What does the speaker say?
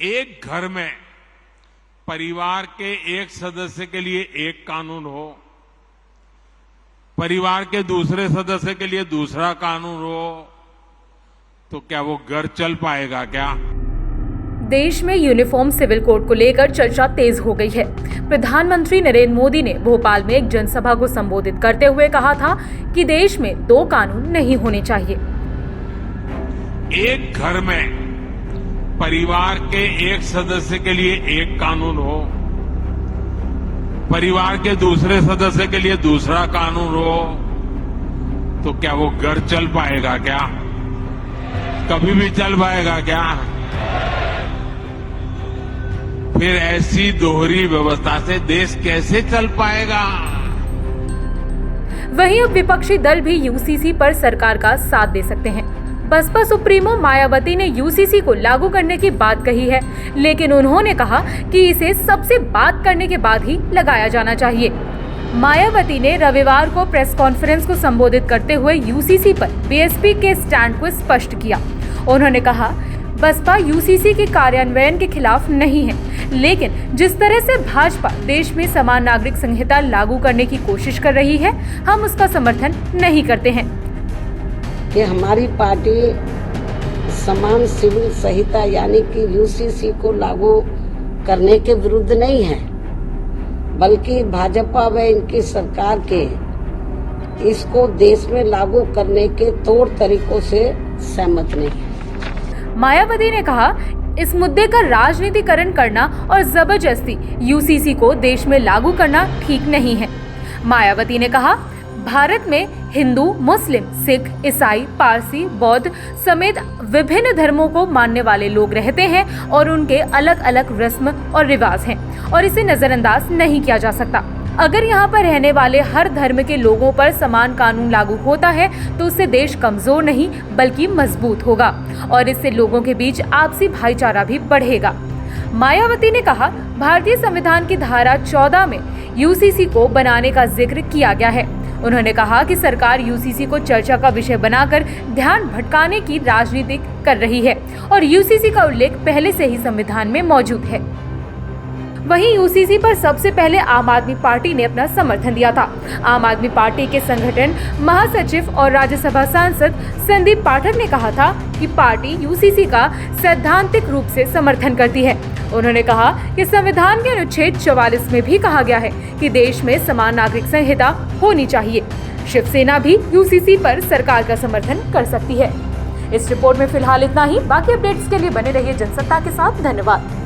एक घर में परिवार के एक सदस्य के लिए एक कानून हो, परिवार के दूसरे सदस्य के लिए दूसरा कानून हो, तो क्या वो घर चल पाएगा क्या? देश में यूनिफॉर्म सिविल कोड को लेकर चर्चा तेज हो गई है। प्रधानमंत्री नरेंद्र मोदी ने भोपाल में एक जनसभा को संबोधित करते हुए कहा था कि देश में दो कानून नहीं होने चाहिए। एक घर में परिवार के एक सदस्य के लिए एक कानून हो, परिवार के दूसरे सदस्य के लिए दूसरा कानून हो, तो क्या वो घर चल पाएगा क्या? कभी भी चल पाएगा क्या? फिर ऐसी दोहरी व्यवस्था से देश कैसे चल पाएगा? वहीं अब विपक्षी दल भी यूसीसी पर सरकार का साथ दे सकते हैं। बसपा सुप्रीमो मायावती ने यूसीसी को लागू करने की बात कही है, लेकिन उन्होंने कहा कि इसे सबसे बात करने के बाद ही लगाया जाना चाहिए। मायावती ने रविवार को प्रेस कॉन्फ्रेंस को संबोधित करते हुए यूसीसी पर बीएसपी के स्टैंड को स्पष्ट किया। उन्होंने कहा, बसपा यूसीसी के कार्यान्वयन के खिलाफ नहीं है, लेकिन जिस तरह से भाजपा देश में समान नागरिक संहिता लागू करने की कोशिश कर रही है, हम उसका समर्थन नहीं करते हैं। कि हमारी पार्टी समान सिविल संहिता यानी कि यूसीसी को लागू करने के विरुद्ध नहीं है, बल्कि भाजपा व इनकी सरकार के इसको देश में लागू करने के तौर तरीकों से सहमत नहीं है। मायावती ने कहा, इस मुद्दे का राजनीतिकरण करना और जबरदस्ती यूसीसी को देश में लागू करना ठीक नहीं है। मायावती ने कहा, भारत में हिंदू, मुस्लिम, सिख, ईसाई, पारसी, बौद्ध समेत विभिन्न धर्मों को मानने वाले लोग रहते हैं और उनके अलग अलग रस्म और रिवाज हैं और इसे नजरअंदाज नहीं किया जा सकता। अगर यहाँ पर रहने वाले हर धर्म के लोगों पर समान कानून लागू होता है तो उससे देश कमजोर नहीं बल्कि मजबूत होगा और इससे लोगों के बीच आपसी भाईचारा भी बढ़ेगा। मायावती ने कहा, भारतीय संविधान की धारा 14 में यूसीसी को बनाने का जिक्र किया गया है। उन्होंने कहा कि सरकार यूसीसी को चर्चा का विषय बनाकर ध्यान भटकाने की राजनीति कर रही है और यूसीसी का उल्लेख पहले से ही संविधान में मौजूद है। वहीं यूसीसी पर सबसे पहले आम आदमी पार्टी ने अपना समर्थन दिया था। आम आदमी पार्टी के संगठन महासचिव और राज्यसभा सांसद संदीप पाठक ने कहा था कि पार्टी यूसीसी का सैद्धांतिक रूप से समर्थन करती है। उन्होंने कहा कि संविधान के अनुच्छेद 44 में भी कहा गया है कि देश में समान नागरिक संहिता होनी चाहिए। शिवसेना भी यूसीसी पर सरकार का समर्थन कर सकती है। इस रिपोर्ट में फिलहाल इतना ही। बाकी अपडेट्स के लिए बने रहिए जनसत्ता के साथ। धन्यवाद।